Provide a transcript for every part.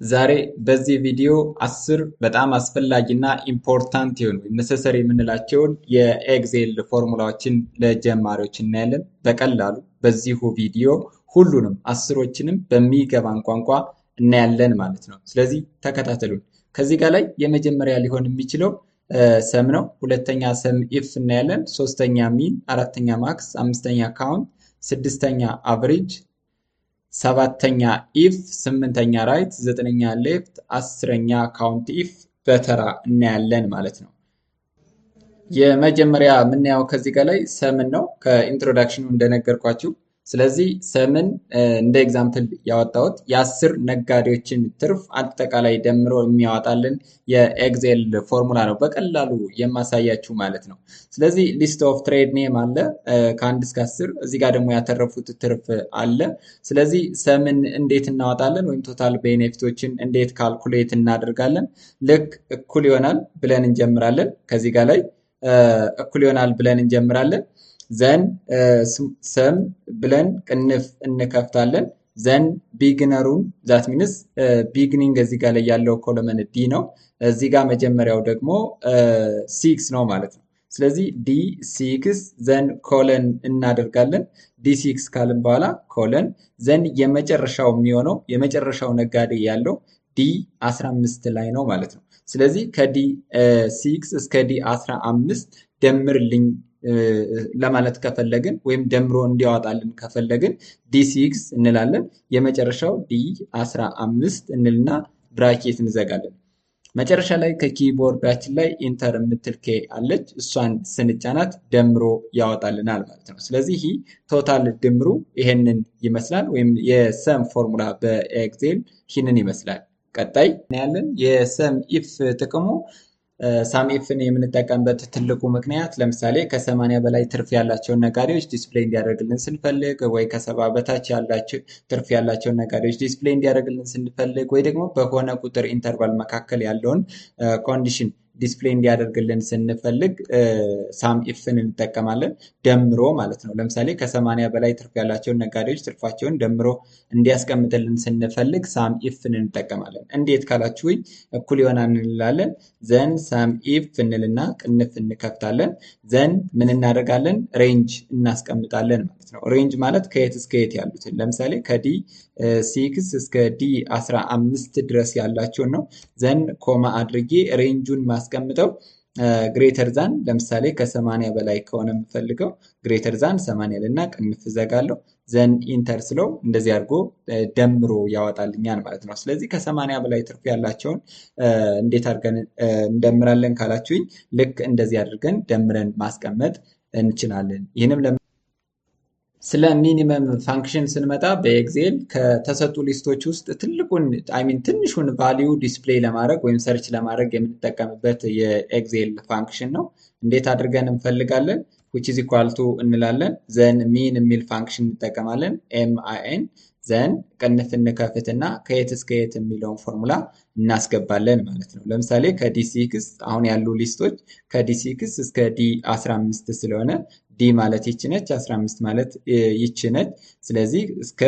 ዛሬ በዚህ ቪዲዮ 10 በጣም አስፈላጊና ኢምፖርታንት የሆኑ ነሰሰሪ የምንላቸውን የኤክሴል ፎርሙላዎችን ለጀማሪዎች እናያለን። በቀላሉ በዚሁ ቪዲዮ ሁሉንም አስሮችንም በሚገባን ቋንቋ እናያለን ማለት ነው። ስለዚህ ተከታተሉን። ከዚህ ጋር ላይ የመጀመሪያ ሊሆን የሚችለው ሰም ነው። ሁለተኛ ሰም ኢፍ እናያለን። ሶስተኛ ሚን፣ አራተኛ ማክስ፣ አምስተኛ ካውንት፣ ስድስተኛ አቨሬጅ፣ ሰባተኛ ኢፍ፣ ስምንተኛ ራይት፣ ዘጠነኛ ሌፍት፣ አስረኛ ካውንት ኢፍ በተራ እናያለን ማለት ነው። የመጀመሪያ የምናየው ከዚህ ጋር ላይ ሰምን ነው ከኢንትሮዳክሽኑ እንደነገርኳችሁ። ስለዚህ ሰምን እንደ ኤግዛምፕል ያወጣሁት የ10 ነጋዴዎችን ትርፍ አጠቃላይ ደምሮ የሚያወጣልን የኤክሴል ፎርሙላ ነው። በቀላሉ የማሳያችሁ ማለት ነው። ስለዚህ ሊስት ኦፍ ትሬድ ኔም አለ ከ1 እስከ 10። እዚህ ጋር ደግሞ ያተረፉት ትርፍ አለ። ስለዚህ ሰምን እንዴት እናወጣለን ወይም ቶታል ቤኔፊቶችን እንዴት ካልኩሌት እናደርጋለን? ልክ እኩል ይሆናል ብለን እንጀምራለን። ከዚህ ጋር ላይ እኩል ይሆናል ብለን እንጀምራለን። ዘን ሰም ብለን ቅንፍ እንከፍታለን። ዘን ቢግነሩን ዛት ሚንስ ቢግኒንግ እዚህ ጋር ላይ ያለው ኮለመን ዲ ነው። እዚህ ጋር መጀመሪያው ደግሞ ሲክስ ነው ማለት ነው። ስለዚህ ዲ ሲክስ ዘን ኮለን እናደርጋለን። ዲ ሲክስ ካልን በኋላ ኮለን ዘን የመጨረሻው የሚሆነው የመጨረሻው ነጋዴ ያለው ዲ 15 ላይ ነው ማለት ነው። ስለዚህ ከዲ ሲክስ እስከ ዲ 15 ደምርልኝ ለማለት ከፈለግን ወይም ደምሮ እንዲያወጣልን ከፈለግን ዲ6 እንላለን። የመጨረሻው ዲ15 እንልና ብራኬት እንዘጋለን። መጨረሻ ላይ ከኪቦርዳችን ላይ ኢንተር የምትል ኬ አለች። እሷን ስንጫናት ደምሮ ያወጣልናል ማለት ነው። ስለዚህ ይህ ቶታል ድምሩ ይሄንን ይመስላል፣ ወይም የሰም ፎርሙላ በኤክሴል ይህንን ይመስላል። ቀጣይ እናያለን የሰም ኢፍ ጥቅሙ። ሳም ኢፍን የምንጠቀምበት ትልቁ ምክንያት ለምሳሌ ከ80 በላይ ትርፍ ያላቸውን ነጋዴዎች ዲስፕሌይ እንዲያደርግልን ስንፈልግ፣ ወይ ከ70 በታች ትርፍ ያላቸውን ነጋዴዎች ዲስፕሌይ እንዲያደርግልን ስንፈልግ፣ ወይ ደግሞ በሆነ ቁጥር ኢንተርቫል መካከል ያለውን ኮንዲሽን ዲስፕሌይ እንዲያደርግልን ስንፈልግ ሳም ኢፍን እንጠቀማለን። ደምሮ ማለት ነው። ለምሳሌ ከ80 በላይ ትርፍ ያላቸውን ነጋዴዎች ትርፋቸውን ደምሮ እንዲያስቀምጥልን ስንፈልግ ሳም ኢፍን እንጠቀማለን። እንዴት ካላችሁኝ እኩል ይሆናል እንላለን። ዘን ሳም ኢፍ እንልና ቅንፍ እንከፍታለን። ዘን ምን እናደርጋለን? ሬንጅ እናስቀምጣለን ማለት ነው። ሬንጅ ማለት ከየት እስከ የት ያሉትን፣ ለምሳሌ ከዲ 6 እስከ ዲ 15 ድረስ ያላቸውን ነው። ዘን ኮማ አድርጌ ሬንጁን ማስቀምጠው ግሬተር ዛን፣ ለምሳሌ ከ80 በላይ ከሆነ የምፈልገው ግሬተር ዛን 80 ልና ቅንፍ ዘጋለሁ። ዘን ኢንተር ስለው እንደዚህ አድርጎ ደምሮ ያወጣልኛል ማለት ነው። ስለዚህ ከ80 በላይ ትርፍ ያላቸውን እንዴት አድርገን እንደምራለን ካላችሁኝ ልክ እንደዚህ አድርገን ደምረን ማስቀመጥ እንችላለን። ይህንም ስለ ሚኒመም ፋንክሽን ስንመጣ በኤክሴል ከተሰጡ ሊስቶች ውስጥ ትንሹን ቫሊዩ ዲስፕሌይ ለማድረግ ወይም ሰርች ለማድረግ የምንጠቀምበት የኤክሴል ፋንክሽን ነው። እንዴት አድርገን እንፈልጋለን? which is equal to እንላለን። ዘን ሚን የሚል ፋንክሽን እንጠቀማለን። min ዘን ቅንፍ እንከፍትና ከየት እስከ የት የሚለውን ፎርሙላ እናስገባለን ማለት ነው። ለምሳሌ ከዲ6 አሁን ያሉ ሊስቶች ከዲ6 እስከ ዲ15 ስለሆነ ዲ ማለት ይች ነች፣ 15 ማለት ይች ነች። ስለዚህ እስከ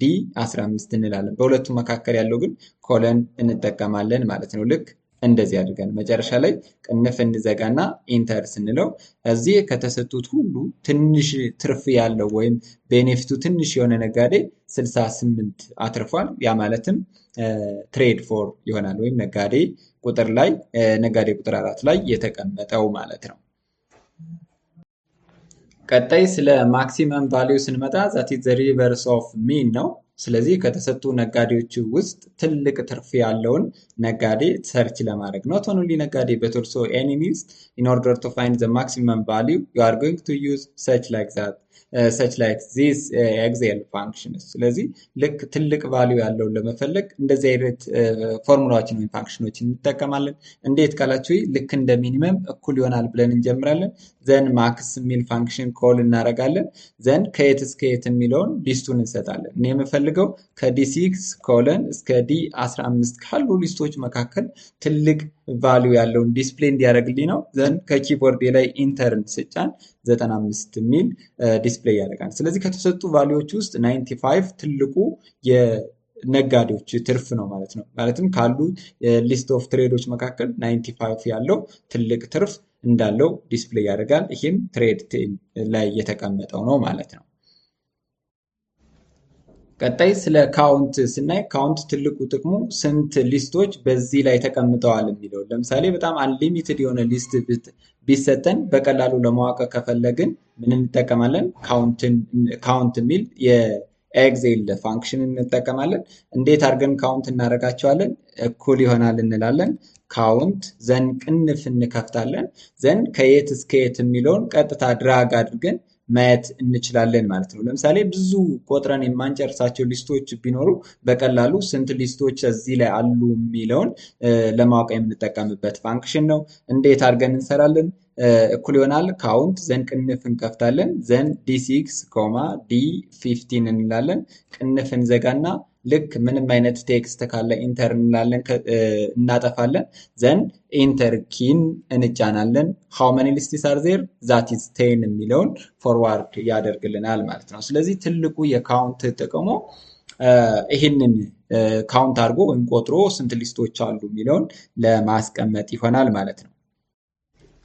ዲ15 እንላለን። በሁለቱ መካከል ያለው ግን ኮለን እንጠቀማለን ማለት ነው። ልክ እንደዚህ አድርገን መጨረሻ ላይ ቅንፍ እንዘጋና ኢንተር ስንለው እዚህ ከተሰጡት ሁሉ ትንሽ ትርፍ ያለው ወይም ቤኔፊቱ ትንሽ የሆነ ነጋዴ 68 አትርፏል። ያ ማለትም ትሬድ ፎር ይሆናል፣ ወይም ነጋዴ ቁጥር 4 ላይ የተቀመጠው ማለት ነው። ቀጣይ ስለ ማክሲመም ቫሊዩ ስንመጣ ዛት ኢዝ ዘ ሪቨርስ ኦፍ ሚን ነው። ስለዚህ ከተሰጡ ነጋዴዎች ውስጥ ትልቅ ትርፍ ያለውን ነጋዴ ሰርች ለማድረግ ኖት ኦንሊ ነጋዴ በት ኦልሶ ኤኒሚስ ኢን ኦርደር ቱ ፋይንድ ዘ ማክሲመም ቫሊዩ ዩ አር ጎይንግ ቱ ዩዝ ሰች ላይክ ዚስ ኤክሴል ፋንክሽንስ። ስለዚህ ልክ ትልቅ ቫሊዩ ያለውን ለመፈለግ እንደዚህ አይነት ፎርሙላዎችን ወይም ፋንክሽኖችን እንጠቀማለን። እንዴት ካላችሁ ልክ እንደ ሚኒመም እኩል ይሆናል ብለን እንጀምራለን። ዘን ማክስ የሚል ፋንክሽን ኮል እናደርጋለን። ዘን ከየት እስከ የት የሚለውን ሊስቱን እንሰጣለን። እኔ የምፈልገው ከዲ6 ኮለን እስከ ዲ15 ካሉ ሊስቶች መካከል ትልቅ ቫሊዩ ያለውን ዲስፕሌይ እንዲያደርግልኝ ነው። ዘን ከኪቦርድ ላይ ኢንተርን ስጫን 95 የሚል ዲስፕሌይ ያደርጋል። ስለዚህ ከተሰጡ ቫሊዎች ውስጥ 95 ትልቁ ነጋዴዎች ትርፍ ነው ማለት ነው። ማለትም ካሉ ሊስት ኦፍ ትሬዶች መካከል 95 ያለው ትልቅ ትርፍ እንዳለው ዲስፕሌይ ያደርጋል። ይህም ትሬድ ላይ የተቀመጠው ነው ማለት ነው። ቀጣይ ስለ ካውንት ስናይ ካውንት ትልቁ ጥቅሙ ስንት ሊስቶች በዚህ ላይ ተቀምጠዋል የሚለው። ለምሳሌ በጣም አንሊሚትድ የሆነ ሊስት ቢሰጠን በቀላሉ ለማወቅ ከፈለግን ምን እንጠቀማለን? ካውንት የሚል የኤክሴል ፋንክሽን እንጠቀማለን። እንዴት አድርገን ካውንት እናደርጋቸዋለን? እኩል ይሆናል እንላለን። ካውንት ዘን ቅንፍ እንከፍታለን። ዘን ከየት እስከ የት የሚለውን ቀጥታ ድራግ አድርገን ማየት እንችላለን ማለት ነው። ለምሳሌ ብዙ ቆጥረን የማንጨርሳቸው ሊስቶች ቢኖሩ በቀላሉ ስንት ሊስቶች እዚህ ላይ አሉ የሚለውን ለማወቅ የምንጠቀምበት ፋንክሽን ነው። እንዴት አድርገን እንሰራለን? እኩል ይሆናል ካውንት ዘን ቅንፍ እንከፍታለን። ዘን ዲ6 ኮማ ዲ15 እንላለን። ቅንፍ እንዘጋና ልክ ምንም አይነት ቴክስት ካለ ኢንተር እንላለን፣ እናጠፋለን። ዘን ኢንተር ኪን እንጫናለን። ሃው መኒ ሊስትስ አር ዜር ዛት ኢዝ 10 የሚለውን ፎርዋርድ ያደርግልናል ማለት ነው። ስለዚህ ትልቁ የካውንት ጥቅሙ ይህንን ካውንት አድርጎ ወይም ቆጥሮ ስንት ሊስቶች አሉ የሚለውን ለማስቀመጥ ይሆናል ማለት ነው።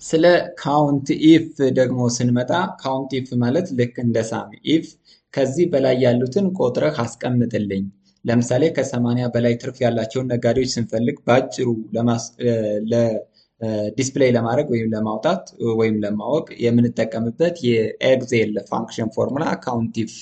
ስለ ካውንት ኢፍ ደግሞ ስንመጣ ካውንት ኢፍ ማለት ልክ እንደ ሳም ኢፍ ከዚህ በላይ ያሉትን ቆጥረህ አስቀምጥልኝ። ለምሳሌ ከ80 በላይ ትርፍ ያላቸውን ነጋዴዎች ስንፈልግ በአጭሩ ዲስፕሌይ ለማድረግ ወይም ለማውጣት ወይም ለማወቅ የምንጠቀምበት የኤክሴል ፋንክሽን ፎርሙላ ካውንት ኢፍ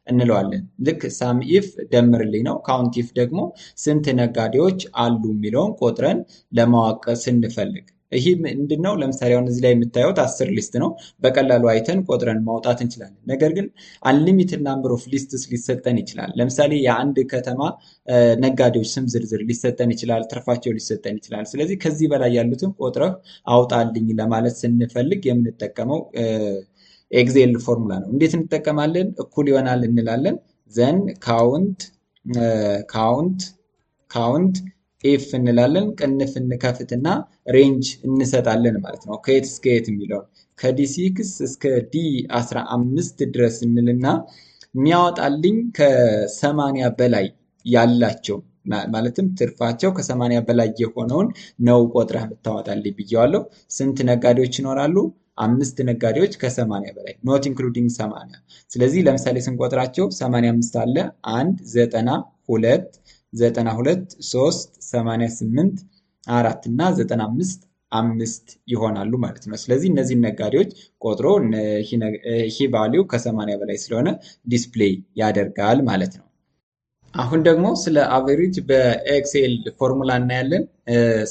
እንለዋለን። ልክ ሳም ኢፍ ደምርልኝ ነው። ካውንት ኢፍ ደግሞ ስንት ነጋዴዎች አሉ የሚለውን ቆጥረን ለማወቅ ስንፈልግ ይህ ምንድነው? ለምሳሌ አሁን እዚህ ላይ የምታዩት 10 ሊስት ነው። በቀላሉ አይተን ቆጥረን ማውጣት እንችላለን። ነገር ግን አንሊሚትድ ናምበር ኦፍ ሊስትስ ሊሰጠን ይችላል። ለምሳሌ የአንድ ከተማ ነጋዴዎች ስም ዝርዝር ሊሰጠን ይችላል፣ ትርፋቸው ሊሰጠን ይችላል። ስለዚህ ከዚህ በላይ ያሉትን ቆጥረህ አውጣልኝ ለማለት ስንፈልግ የምንጠቀመው ኤክሴል ፎርሙላ ነው። እንዴት እንጠቀማለን? እኩል ይሆናል እንላለን። ዘን ካውንት ኢፍ እንላለን። ቅንፍ እንከፍትና ሬንጅ እንሰጣለን ማለት ነው። ከየት እስከ የት የሚለውን ከዲ6 እስከ ዲ15 ድረስ እንልና የሚያወጣልኝ ከ80 በላይ ያላቸው ማለትም ትርፋቸው ከ80 በላይ የሆነውን ነው ቆጥረህ የምታወጣልኝ ብየዋለሁ። ስንት ነጋዴዎች ይኖራሉ? 5 ነጋዴዎች ከ80 በላይ ኖት ኢንክሉዲንግ 80። ስለዚህ ለምሳሌ ስንቆጥራቸው 85 አለ 1 90 2 92 3 88 4 እና 95 5 ይሆናሉ ማለት ነው። ስለዚህ እነዚህን ነጋዴዎች ቆጥሮ ይህ ቫሊዩ ከ80 በላይ ስለሆነ ዲስፕሌይ ያደርጋል ማለት ነው። አሁን ደግሞ ስለ አቨሬጅ በኤክሴል ፎርሙላ እናያለን።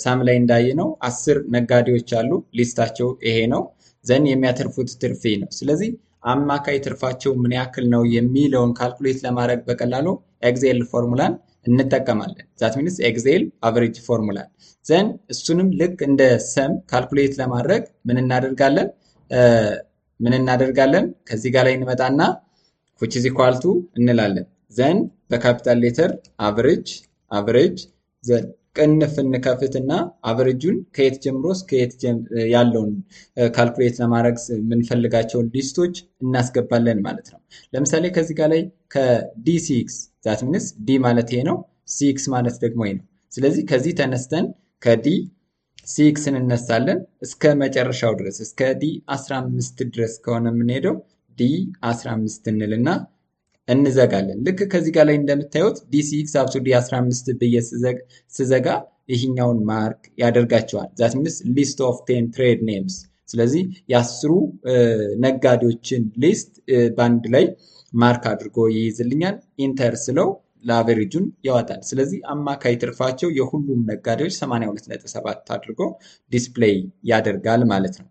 ሳም ላይ እንዳየነው 10 ነጋዴዎች አሉ። ሊስታቸው ይሄ ነው። ዘን የሚያተርፉት ትርፍ ነው። ስለዚህ አማካይ ትርፋቸው ምን ያክል ነው የሚለውን ካልኩሌት ለማድረግ በቀላሉ ኤክሴል ፎርሙላን እንጠቀማለን። ዛት ሚንስ ኤክሴል አቨሬጅ ፎርሙላን ዘን እሱንም ልክ እንደ ሰም ካልኩሌት ለማድረግ ምን እናደርጋለን? ከዚህ ጋር ላይ እንመጣና which is equal to እንላለን። ዘን በካፒታል ሌተር አቨሬጅ ዘን ቅንፍ እንከፍትና አቨሬጁን ከየት ጀምሮ እስከ የት ያለውን ካልኩሌት ለማድረግ የምንፈልጋቸውን ሊስቶች እናስገባለን ማለት ነው። ለምሳሌ ከዚህ ጋር ላይ ከዲ6 ዛት ሚንስ ዲ ማለት ይሄ ነው፣ 6 ማለት ደግሞ ይሄ ነው። ስለዚህ ከዚህ ተነስተን ከዲ6 እንነሳለን እስከ መጨረሻው ድረስ እስከ ዲ15 ድረስ ከሆነ የምንሄደው ዲ15 እንልና እንዘጋለን። ልክ ከዚህ ጋር ላይ እንደምታዩት ዲ6 አፕ ቱ ዲ15 ብዬ ስዘጋ ይህኛውን ማርክ ያደርጋቸዋል። ዛት ሚንስ ሊስት ኦፍ 10 ትሬድ ኔምስ። ስለዚህ የአስሩ ነጋዴዎችን ሊስት በአንድ ላይ ማርክ አድርጎ ይይዝልኛል። ኢንተር ስለው ለአቨሬጁን ያወጣል። ስለዚህ አማካይ ትርፋቸው የሁሉም ነጋዴዎች 82.7 አድርጎ ዲስፕሌይ ያደርጋል ማለት ነው።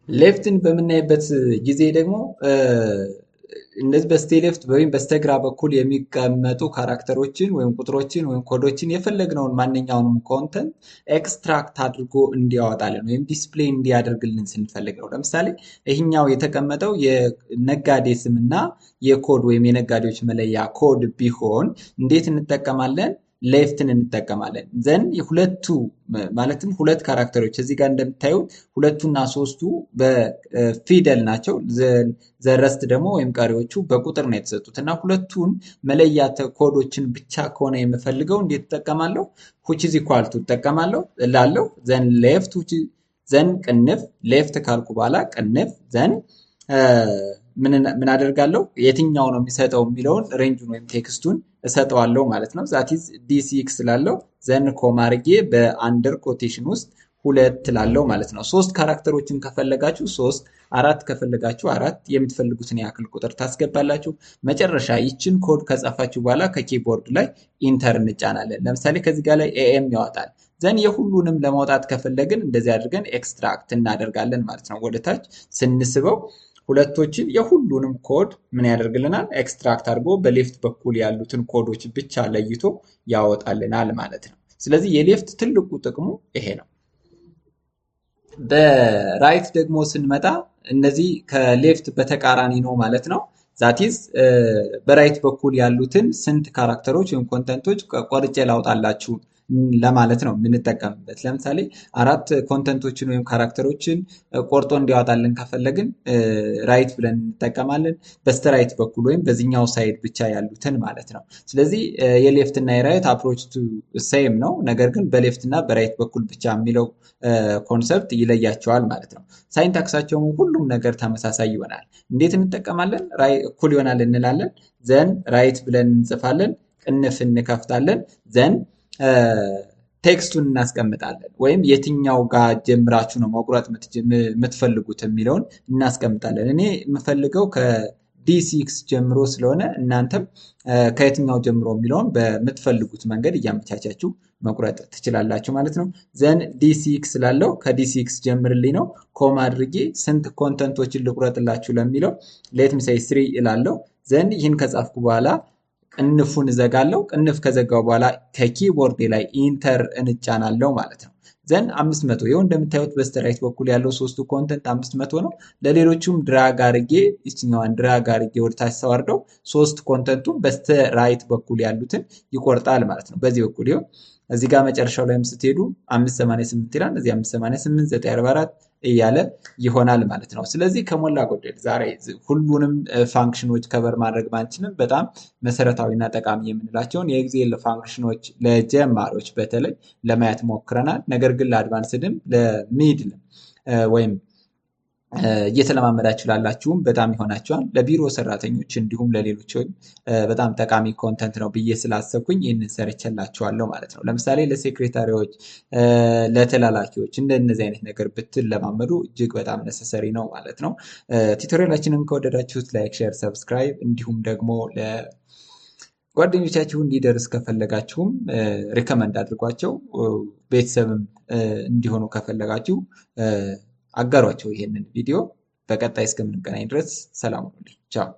ሌፍትን በምናይበት ጊዜ ደግሞ እነዚህ በስቴ ሌፍት ወይም በስተግራ በኩል የሚቀመጡ ካራክተሮችን ወይም ቁጥሮችን ወይም ኮዶችን የፈለግነውን ማንኛውንም ኮንተንት ኤክስትራክት አድርጎ እንዲያወጣልን ወይም ዲስፕሌይ እንዲያደርግልን ስንፈልግ ነው። ለምሳሌ ይህኛው የተቀመጠው የነጋዴ ስምና የኮድ ወይም የነጋዴዎች መለያ ኮድ ቢሆን እንዴት እንጠቀማለን? ሌፍትን እንጠቀማለን። ዘን የሁለቱ ማለትም ሁለት ካራክተሮች እዚህ ጋር እንደምታዩት ሁለቱና ሶስቱ በፊደል ናቸው። ዘረስት ደግሞ ወይም ቀሪዎቹ በቁጥር ነው የተሰጡት እና ሁለቱን መለያ ኮዶችን ብቻ ከሆነ የምፈልገው እንዴት እጠቀማለሁ? which is equal to እጠቀማለሁ እላለሁ። ዘን ሌፍት ዘን ቅንፍ ሌፍት ካልኩ በኋላ ቅንፍ ዘን ምን አደርጋለሁ? የትኛው ነው የሚሰጠው የሚለውን ሬንጁን ወይም ቴክስቱን እሰጠዋለሁ ማለት ነው። ዛት ኢዝ ዲ6 ላለው ዘን ኮማ አድርጌ በአንደር ኮቴሽን ውስጥ 2 ላለው ማለት ነው። 3 ካራክተሮችን ከፈለጋችሁ 3፣ 4 ከፈለጋችሁ 4 የምትፈልጉትን ያክል ቁጥር ታስገባላችሁ። መጨረሻ ይችን ኮድ ከጻፋችሁ በኋላ ከኪቦርድ ላይ ኢንተር እንጫናለን። ለምሳሌ ከዚህ ጋር ላይ ኤኤም ያወጣል። ዘን የሁሉንም ለማውጣት ከፈለግን እንደዚህ አድርገን ኤክስትራክት እናደርጋለን ማለት ነው። ወደታች ስንስበው ሁለቶችን የሁሉንም ኮድ ምን ያደርግልናል? ኤክስትራክት አድርጎ በሌፍት በኩል ያሉትን ኮዶች ብቻ ለይቶ ያወጣልናል ማለት ነው። ስለዚህ የሌፍት ትልቁ ጥቅሙ ይሄ ነው። በራይት ደግሞ ስንመጣ እነዚህ ከሌፍት በተቃራኒ ነው ማለት ነው። ዛቲዝ በራይት በኩል ያሉትን ስንት ካራክተሮች ወይም ኮንተንቶች ቆርጬ ላውጣላችሁ ለማለት ነው የምንጠቀምበት። ለምሳሌ 4 ኮንተንቶችን ወይም ካራክተሮችን ቆርጦ እንዲያወጣልን ከፈለግን ራይት ብለን እንጠቀማለን። በስተ ራይት በኩል ወይም በዚህኛው ሳይድ ብቻ ያሉትን ማለት ነው። ስለዚህ የሌፍት እና የራይት አፕሮች ቱ ሴም ነው። ነገር ግን በሌፍት እና በራይት በኩል ብቻ የሚለው ኮንሰፕት ይለያቸዋል ማለት ነው። ሳይንታክሳቸው ሁሉም ነገር ተመሳሳይ ይሆናል። እንዴት እንጠቀማለን? እኩል ይሆናል እንላለን። ዘን ራይት ብለን እንጽፋለን። ቅንፍ እንከፍታለን። ዘን ቴክስቱን እናስቀምጣለን። ወይም የትኛው ጋር ጀምራችሁ ነው መቁረጥ የምትፈልጉት የሚለውን እናስቀምጣለን። እኔ የምፈልገው ከዲ6 ጀምሮ ስለሆነ እናንተም ከየትኛው ጀምሮ የሚለውን በምትፈልጉት መንገድ እያመቻቻችሁ መቁረጥ ትችላላችሁ ማለት ነው። ዘን ዲ6 ስላለው ከዲ6 ጀምርልኝ ነው። ኮማ አድርጌ ስንት ኮንተንቶችን ልቁረጥላችሁ ለሚለው ሌት ሚ ሴይ 3 እላለሁ። ዘን ይህን ከጻፍኩ በኋላ ቅንፉን እዘጋለሁ። ቅንፍ ከዘጋው በኋላ ከኪቦርድ ላይ ኢንተር እንጫናለው ማለት ነው። ዘን 500 ይኸው እንደምታዩት በስተራይት በኩል ያለው ሶስቱ ኮንተንት 500 ነው። ለሌሎቹም ድራግ አድርጌ ይችኛዋን ድራግ አድርጌ ወደታች ሳወርደው 3 ኮንተንቱን በስተራይት በኩል ያሉትን ይቆርጣል ማለት ነው። በዚህ በኩል ይኸው እዚህ ጋር መጨረሻው ላይም ስትሄዱ 588 ይላል። እዚህ 588 944 እያለ ይሆናል ማለት ነው። ስለዚህ ከሞላ ጎደል ዛሬ ሁሉንም ፋንክሽኖች ከበር ማድረግ ባንችልም በጣም መሰረታዊና ጠቃሚ የምንላቸውን የኤክሴል ፋንክሽኖች ለጀማሪዎች በተለይ ለማየት ሞክረናል። ነገር ግን ለአድቫንስድም ለሚድል ወይም እየተለማመዳችሁ ላላችሁም በጣም ይሆናችኋል። ለቢሮ ሰራተኞች እንዲሁም ለሌሎች በጣም ጠቃሚ ኮንተንት ነው ብዬ ስላሰብኩኝ ይህንን ሰርቼላችኋለሁ ማለት ነው። ለምሳሌ ለሴክሬታሪዎች፣ ለተላላኪዎች እንደነዚህ አይነት ነገር ብትለማመዱ እጅግ በጣም ነሰሰሪ ነው ማለት ነው። ቱቶሪያላችንን ከወደዳችሁት ላይክ፣ ሼር፣ ሰብስክራይብ እንዲሁም ደግሞ ጓደኞቻችሁ እንዲደርስ ከፈለጋችሁም ሪከመንድ አድርጓቸው። ቤተሰብም እንዲሆኑ ከፈለጋችሁ አጋሯቸው ይሄንን ቪዲዮ። በቀጣይ እስከምንገናኝ ድረስ ሰላም ሁኑልኝ። ቻው።